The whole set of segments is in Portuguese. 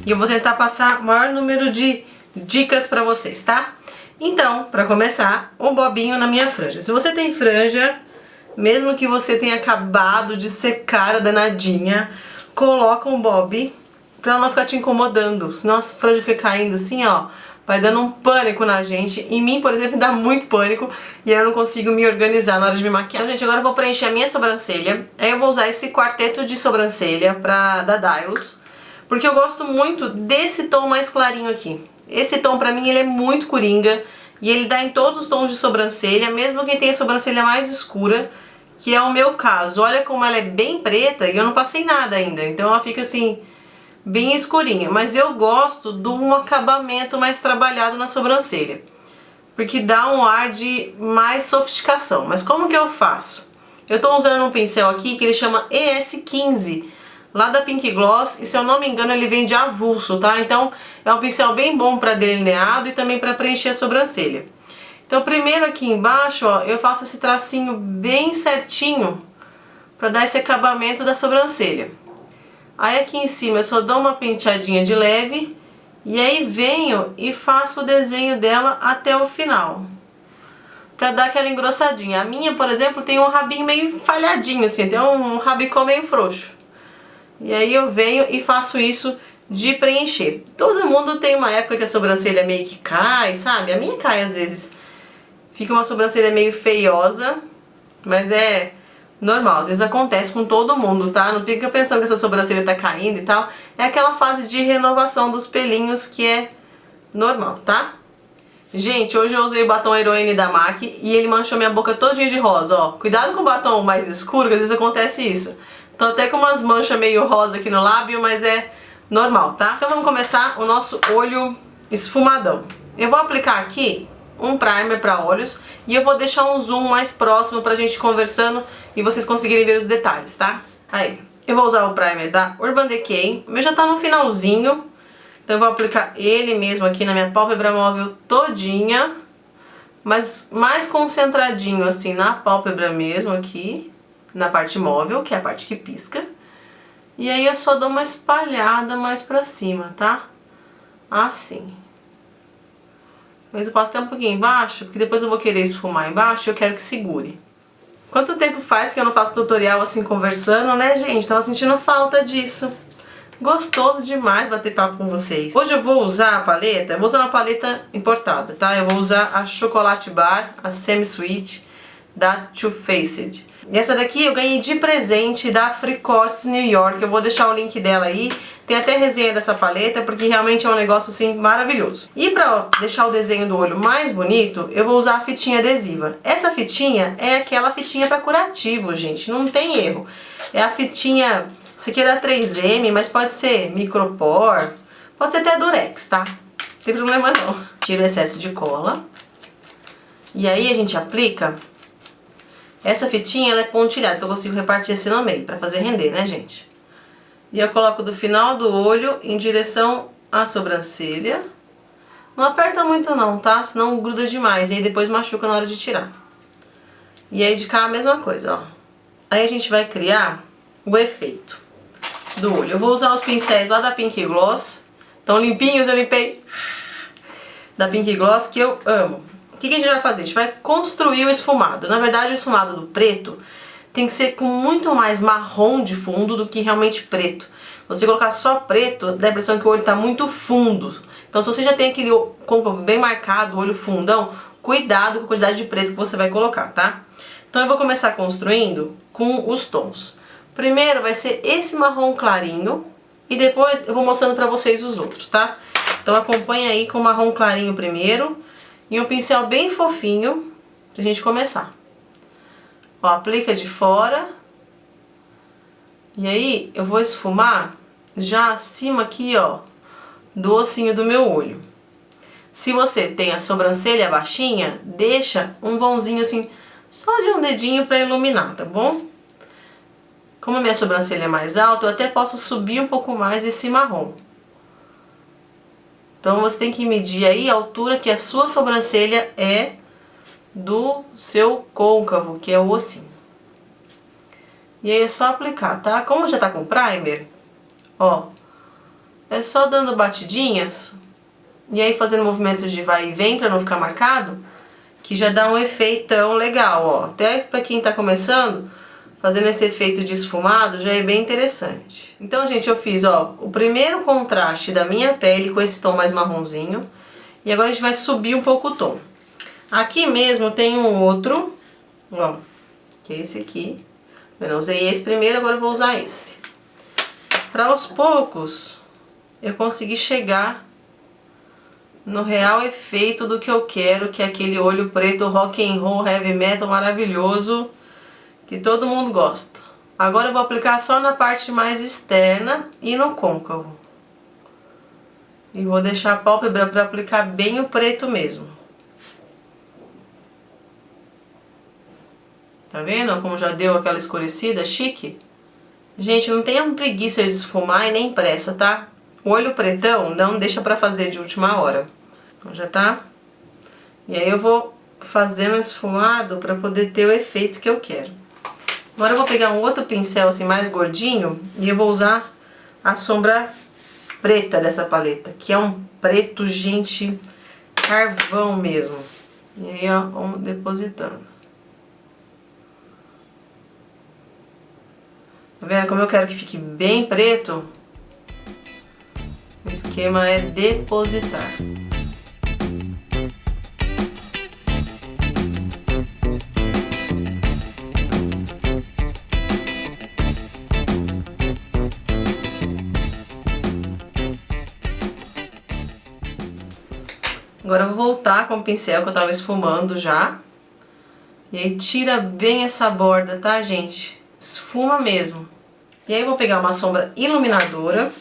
e eu vou tentar passar o maior número de dicas pra vocês, tá? Então, pra começar, um bobinho na minha franja. Se você tem franja, mesmo que você tenha acabado de secar a danadinha, coloca um bob pra ela não ficar te incomodando. Senão a franja fica caindo assim, ó, vai dando um pânico na gente. Em mim, por exemplo, dá muito pânico e aí eu não consigo me organizar na hora de me maquiar. Então, gente, agora eu vou preencher a minha sobrancelha. Aí eu vou usar esse quarteto de sobrancelha da Dylos, porque eu gosto muito desse tom mais clarinho aqui. Esse tom pra mim ele é muito coringa e ele dá em todos os tons de sobrancelha, mesmo quem tem a sobrancelha mais escura, que é o meu caso. Olha como ela é bem preta e eu não passei nada ainda, então ela fica assim, bem escurinha. Mas eu gosto de um acabamento mais trabalhado na sobrancelha, porque dá um ar de mais sofisticação. Mas como que eu faço? Eu tô usando um pincel aqui que ele chama ES15, lá da Pink Gloss, e se eu não me engano ele vem de avulso, tá? Então é um pincel bem bom para delineado e também para preencher a sobrancelha. Então primeiro aqui embaixo, ó, eu faço esse tracinho bem certinho para dar esse acabamento da sobrancelha. Aí aqui em cima eu só dou uma penteadinha de leve e aí venho e faço o desenho dela até o final, pra dar aquela engrossadinha. A minha, por exemplo, tem um rabinho meio falhadinho assim, tem um rabicó meio frouxo. E aí eu venho e faço isso de preencher. Todo mundo tem uma época que a sobrancelha meio que cai, sabe? A minha cai às vezes. Fica uma sobrancelha meio feiosa, mas é normal, às vezes acontece com todo mundo, tá? Não fica pensando que a sua sobrancelha tá caindo e tal. É aquela fase de renovação dos pelinhos que é normal, tá? Gente, hoje eu usei o batom Heroine da MAC e ele manchou minha boca todinha de rosa, ó. Cuidado com o batom mais escuro, que às vezes acontece isso. Tô até com umas manchas meio rosa aqui no lábio, mas é normal, tá? Então vamos começar o nosso olho esfumadão. Eu vou aplicar aqui um primer para olhos e eu vou deixar um zoom mais próximo pra gente conversando e vocês conseguirem ver os detalhes, tá? Aí, eu vou usar o primer da Urban Decay, o meu já tá no finalzinho, então eu vou aplicar ele mesmo aqui na minha pálpebra móvel todinha, mas mais concentradinho assim na pálpebra mesmo aqui, na parte móvel, que é a parte que pisca. E aí eu só dou uma espalhada mais pra cima, tá? Assim. Mas eu passo até um pouquinho embaixo, porque depois eu vou querer esfumar embaixo e eu quero que segure. Quanto tempo faz que eu não faço tutorial assim conversando, né, gente? Tava sentindo falta disso. Gostoso demais bater papo com vocês. Hoje eu vou usar a paleta, eu vou usar uma paleta importada, tá? Eu vou usar a Chocolate Bar, a Semi Sweet, da Too Faced. E essa daqui eu ganhei de presente da Fricotes New York, eu vou deixar o link dela aí. Tem até resenha dessa paleta, porque realmente é um negócio assim maravilhoso. E pra deixar o desenho do olho mais bonito, eu vou usar a fitinha adesiva. Essa fitinha é aquela fitinha pra curativo, gente, não tem erro. É a fitinha, essa aqui é da 3M, mas pode ser micropor, pode ser até durex, tá? Não tem problema não. Tira o excesso de cola. E aí a gente aplica. Essa fitinha ela é pontilhada, então eu consigo repartir assim no meio, pra fazer render, né, gente? E eu coloco do final do olho em direção à sobrancelha. Não aperta muito não, tá? Senão gruda demais e aí depois machuca na hora de tirar. E aí de cá a mesma coisa, ó. Aí a gente vai criar o efeito do olho. Eu vou usar os pincéis lá da Pink Gloss. Estão limpinhos, eu limpei. Da Pink Gloss, que eu amo. O que a gente vai fazer? A gente vai construir o esfumado. Na verdade, o esfumado do preto tem que ser com muito mais marrom de fundo do que realmente preto. Se você colocar só preto, dá a impressão que o olho está muito fundo. Então se você já tem aquele côncavo bem marcado, o olho fundão, cuidado com a quantidade de preto que você vai colocar, tá? Então eu vou começar construindo com os tons. Primeiro vai ser esse marrom clarinho e depois eu vou mostrando pra vocês os outros, tá? Então acompanha aí com o marrom clarinho primeiro e um pincel bem fofinho pra gente começar. Ó, aplica de fora. E aí eu vou esfumar já acima aqui, ó, do ossinho do meu olho. Se você tem a sobrancelha baixinha, deixa um vãozinho assim, só de um dedinho pra iluminar, tá bom? Como a minha sobrancelha é mais alta, eu até posso subir um pouco mais esse marrom. Então você tem que medir aí a altura que a sua sobrancelha é do seu côncavo, que é o ossinho. E aí é só aplicar, tá? Como já tá com primer, ó, é só dando batidinhas e aí fazendo movimentos de vai e vem pra não ficar marcado, que já dá um efeitão legal, ó. Até pra quem tá começando, fazendo esse efeito de esfumado já é bem interessante. Então, gente, eu fiz, ó, o primeiro contraste da minha pele com esse tom mais marronzinho. E agora a gente vai subir um pouco o tom. Aqui mesmo tem um outro, ó, que é esse aqui. Eu não usei esse primeiro, agora eu vou usar esse. Para aos poucos eu consegui chegar no real efeito do que eu quero, que é aquele olho preto rock and roll, heavy metal maravilhoso, que todo mundo gosta. Agora eu vou aplicar só na parte mais externa e no côncavo. E vou deixar a pálpebra para aplicar bem o preto mesmo. Tá vendo como já deu aquela escurecida chique? Gente, não tenham preguiça de esfumar e nem pressa, tá? O olho pretão não deixa pra fazer de última hora. Então já tá? E aí eu vou fazendo esfumado pra poder ter o efeito que eu quero. Agora eu vou pegar um outro pincel assim mais gordinho e eu vou usar a sombra preta dessa paleta, que é um preto, gente, carvão mesmo. E aí, ó, vamos depositando. Tá vendo como eu quero que fique bem preto? O esquema é depositar. Agora eu vou voltar com o pincel que eu tava esfumando já. E aí tira bem essa borda, tá, gente? Esfuma mesmo. E aí eu vou pegar uma sombra iluminadora.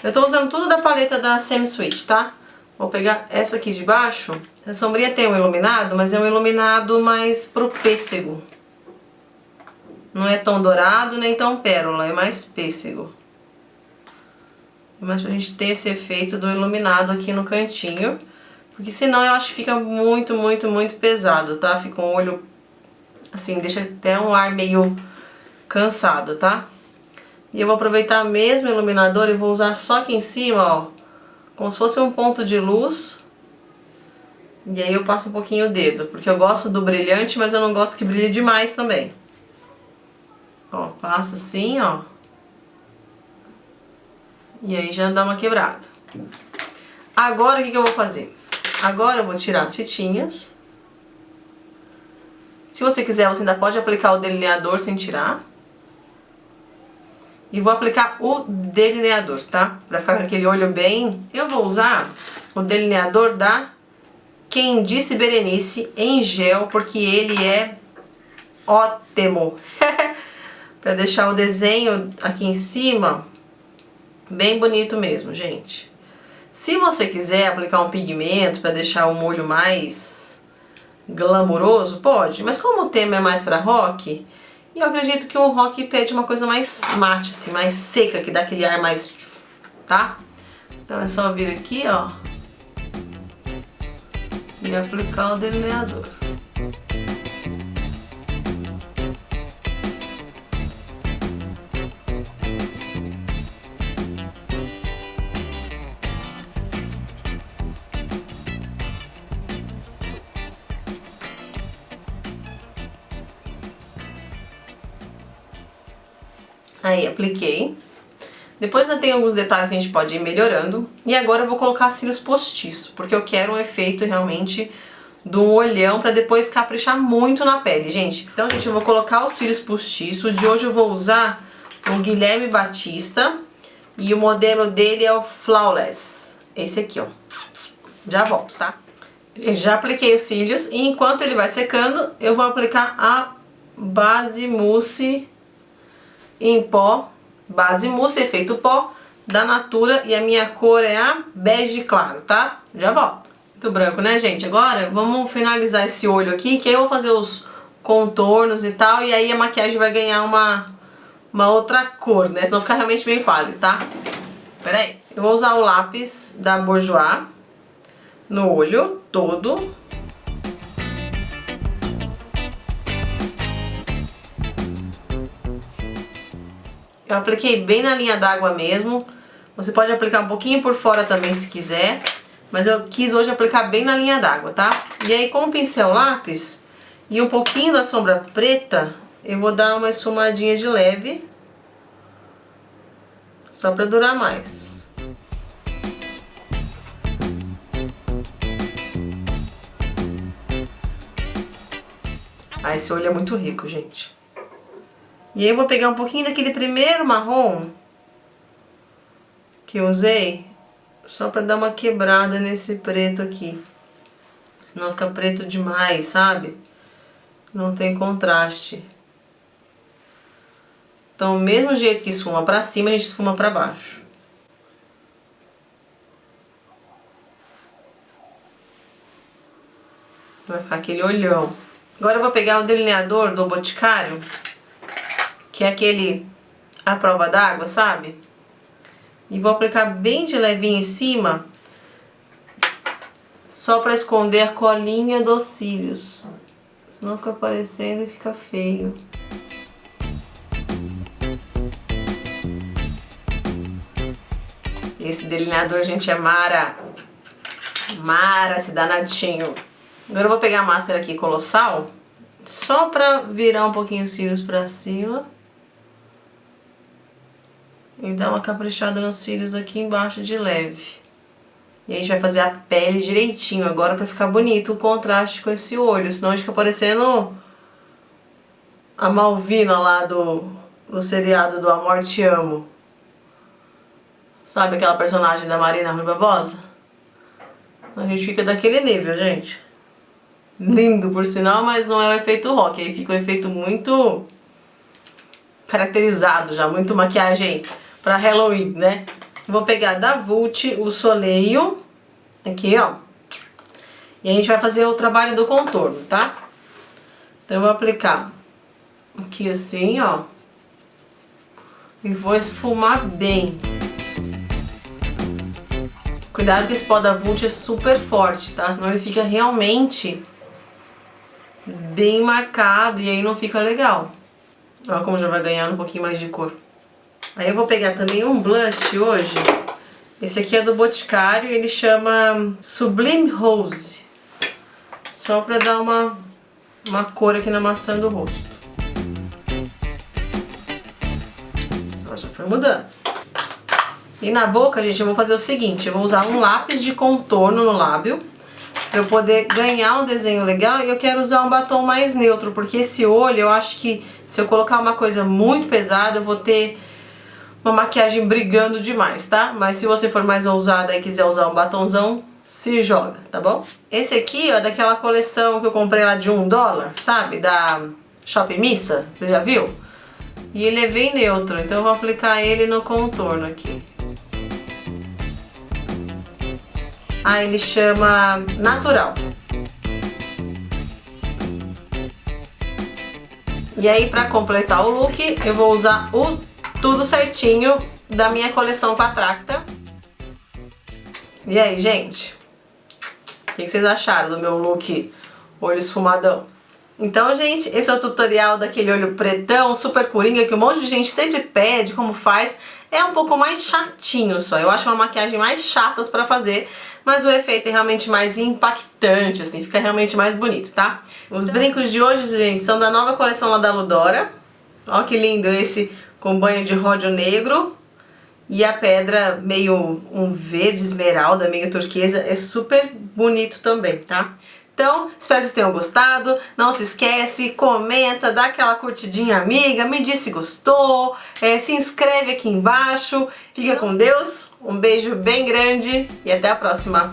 Eu tô usando tudo da paleta da Semi Sweet, tá? Vou pegar essa aqui de baixo. A sombrinha tem um iluminado, mas é um iluminado mais pro pêssego. Não é tão dourado, nem tão pérola, é mais pêssego. É mais pra gente ter esse efeito do iluminado aqui no cantinho. Porque senão eu acho que fica muito, muito, muito pesado, tá? Fica um olho, assim, deixa até um ar meio cansado, tá? E eu vou aproveitar mesmo o iluminador e vou usar só aqui em cima, ó, como se fosse um ponto de luz. E aí eu passo um pouquinho o dedo, porque eu gosto do brilhante, mas eu não gosto que brilhe demais também. Ó, passa assim, ó. E aí já dá uma quebrada. Agora o que eu vou fazer? Agora eu vou tirar as fitinhas. Se você quiser, você ainda pode aplicar o delineador sem tirar. E vou aplicar o delineador, tá? Pra ficar com aquele olho bem... Eu vou usar o delineador da Quem Disse Berenice em gel, porque ele é ótimo. Pra deixar o desenho aqui em cima bem bonito mesmo, gente. Se você quiser aplicar um pigmento pra deixar o molho mais glamouroso, pode. Mas como o tema é mais pra rock... E eu acredito que o rock pede uma coisa mais mate, assim, mais seca, que dá aquele ar mais... tá? Então é só vir aqui, ó. E aplicar o delineador. Aí, apliquei. Depois ainda tem alguns detalhes que a gente pode ir melhorando. E agora eu vou colocar cílios postiços, porque eu quero um efeito realmente do olhão pra depois caprichar muito na pele, gente. Então, gente, eu vou colocar os cílios postiços. De hoje eu vou usar o Guilherme Batista. E o modelo dele é o Flawless. Esse aqui, ó. Já volto, tá? Eu já apliquei os cílios e enquanto ele vai secando, eu vou aplicar a base mousse em pó, base mousse, efeito pó, da Natura, e a minha cor é a bege claro, tá? Já volto. Muito branco, né, gente? Agora vamos finalizar esse olho aqui, que aí eu vou fazer os contornos e tal, e aí a maquiagem vai ganhar uma outra cor, né? Senão fica realmente bem pálido, tá? Pera aí. Eu vou usar o lápis da Bourjois no olho todo. Eu apliquei bem na linha d'água mesmo, Você pode aplicar um pouquinho por fora também se quiser, mas eu quis hoje aplicar bem na linha d'água, tá? E aí com o pincel lápis e um pouquinho da sombra preta, eu vou dar uma esfumadinha de leve, só pra durar mais. Ah, esse olho é muito rico, gente. E aí eu vou pegar um pouquinho daquele primeiro marrom que eu usei, só pra dar uma quebrada nesse preto aqui. Senão fica preto demais, sabe? Não tem contraste. Então, do mesmo jeito que esfuma pra cima, a gente esfuma pra baixo. Vai ficar aquele olhão. Agora eu vou pegar o delineador do Boticário, que é aquele à prova d'água, sabe? E vou aplicar bem de levinho em cima, só pra esconder a colinha dos cílios. Senão fica aparecendo e fica feio. Esse delineador, gente, é mara. Mara, esse danadinho. Agora eu vou pegar a máscara aqui colossal, só pra virar um pouquinho os cílios pra cima. E dar uma caprichada nos cílios aqui embaixo de leve. E a gente vai fazer a pele direitinho agora pra ficar bonito o contraste com esse olho. Senão a gente fica parecendo a Malvina lá do seriado do Amor Te Amo. Sabe aquela personagem da Marina Rui Barbosa? A gente fica daquele nível, gente. Lindo, por sinal, mas não é o efeito rock. Aí fica um efeito muito caracterizado já, muito maquiagem pra Halloween, né? Vou pegar da Vult o Soleil, aqui, ó. E a gente vai fazer o trabalho do contorno, tá? Então eu vou aplicar aqui assim, ó. E vou esfumar bem. Cuidado que esse pó da Vult é super forte, tá? Senão ele fica realmente bem marcado e aí não fica legal. Olha como já vai ganhar um pouquinho mais de cor. Aí eu vou pegar também um blush hoje. Esse aqui é do Boticário, ele chama Sublime Rose. Só pra dar uma cor aqui na maçã do rosto. Ó, já foi mudando. E na boca, gente, eu vou fazer o seguinte. Eu vou usar um lápis de contorno no lábio, pra eu poder ganhar um desenho legal. E eu quero usar um batom mais neutro, porque esse olho, eu acho que se eu colocar uma coisa muito pesada, eu vou ter uma maquiagem brigando demais, tá? Mas se você for mais ousada e quiser usar um batonzão, se joga, tá bom? Esse aqui, ó, é daquela coleção que eu comprei lá de $1, sabe? Da Shopping Missa, você já viu? E ele é bem neutro, então eu vou aplicar ele no contorno aqui. Ah, ele chama Natural. E aí, pra completar o look, eu vou usar o Tudo Certinho da minha coleção Patracta. E aí, gente? O que vocês acharam do meu look olho esfumadão? Então, gente, esse é o tutorial daquele olho pretão, super coringa, que um monte de gente sempre pede como faz. É um pouco mais chatinho só. Eu acho uma maquiagem mais chatas pra fazer, mas o efeito é realmente mais impactante, assim, fica realmente mais bonito, tá? Os brincos de hoje, gente, são da nova coleção lá da Ludora. Ó que lindo esse com banho de ródio negro. E a pedra meio um verde esmeralda, meio turquesa, é super bonito também, tá? Então, espero que vocês tenham gostado. Não se esquece, comenta, dá aquela curtidinha amiga, me diz se gostou, se inscreve aqui embaixo. Fica com Deus, um beijo bem grande e até a próxima.